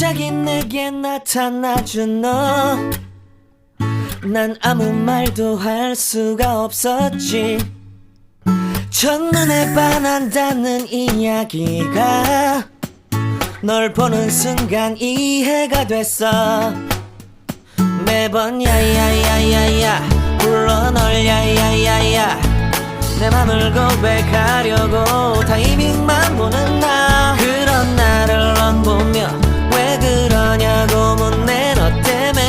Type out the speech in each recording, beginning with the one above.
갑자기 내게 나타나준 너, 난 아무 말도 할 수가 없었지. 첫눈에 반한다는 이야기가 널 보는 순간 이해가 됐어. 매번 야야야야야 불러 널 야야야야, 내 맘을 고백하려고 타이밍만 보는 나. 그런 나를 넌 보며 왜 그러냐고 묻네. 너 때문에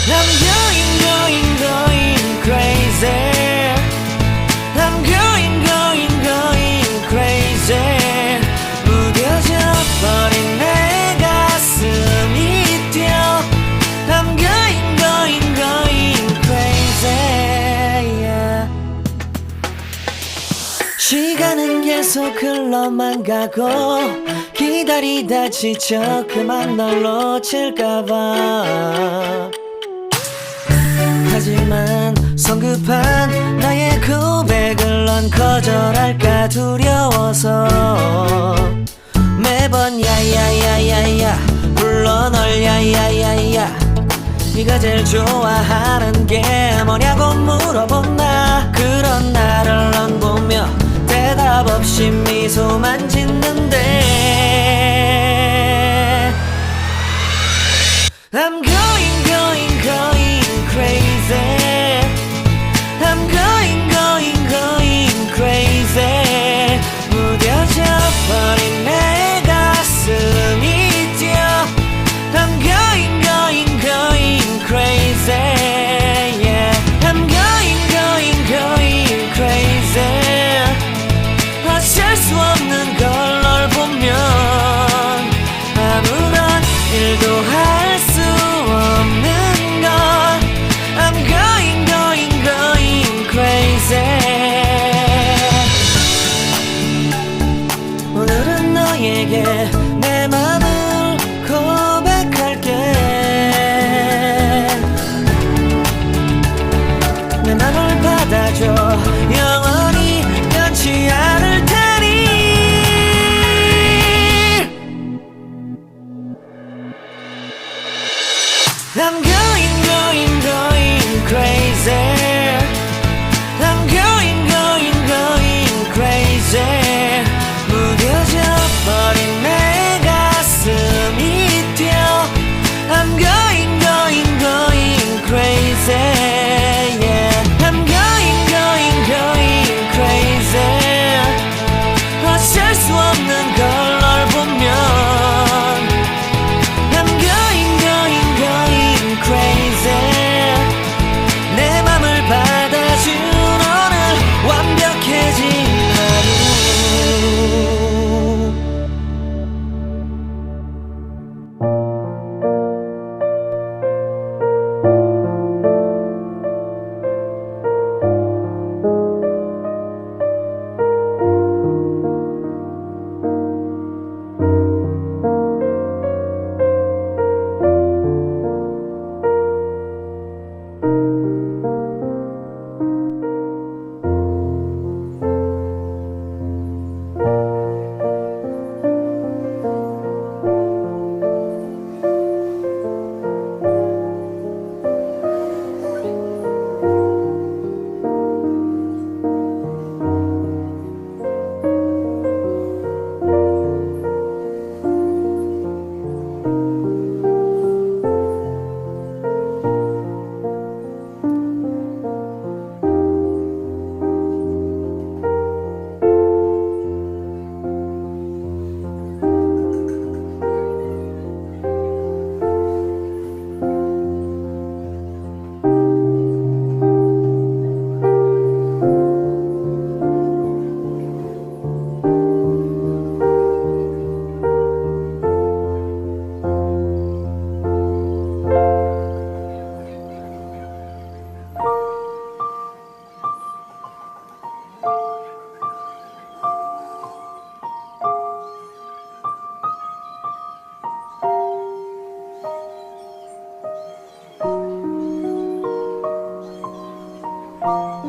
I'm going crazy. I'm going crazy. 무뎌져 버린 내 가슴이 뛰어. I'm going crazy, yeah. 시간은 계속 흘러만 가고 기다리다 지쳐 그만 널 놓칠까봐. 하지만 성급한 나의 고백을 넌 거절할까 두려워서 매번 야야야야야 불러 널 야야야야. 네가 제일 좋아하는 게 뭐냐고 물어본 나. 그런 나를 넌 보며 대답 없이 미소만 짓는데 I'm going crazy. I'm going crazy. 무뎌져 버린 내 가슴이 뛰어. I'm going crazy, yeah. I'm going crazy. 어쩔 수 없는 걸 널 보면 아무런 일도 할 수 없는 걸. I'm going crazy. 오늘은 너에게 내 맘을 고백할게. 내 맘을 받아줘. 영원히 변치 않을 테니. I'm going crazy. I'm going crazy. 무뎌져 버린 내 가슴이 뛰어. I'm going crazy, yeah. I'm going crazy. 어쩔 수 없는 걸 널 보면 I'm going crazy. 내 맘을 받아준 오늘 완벽해진 하루. you.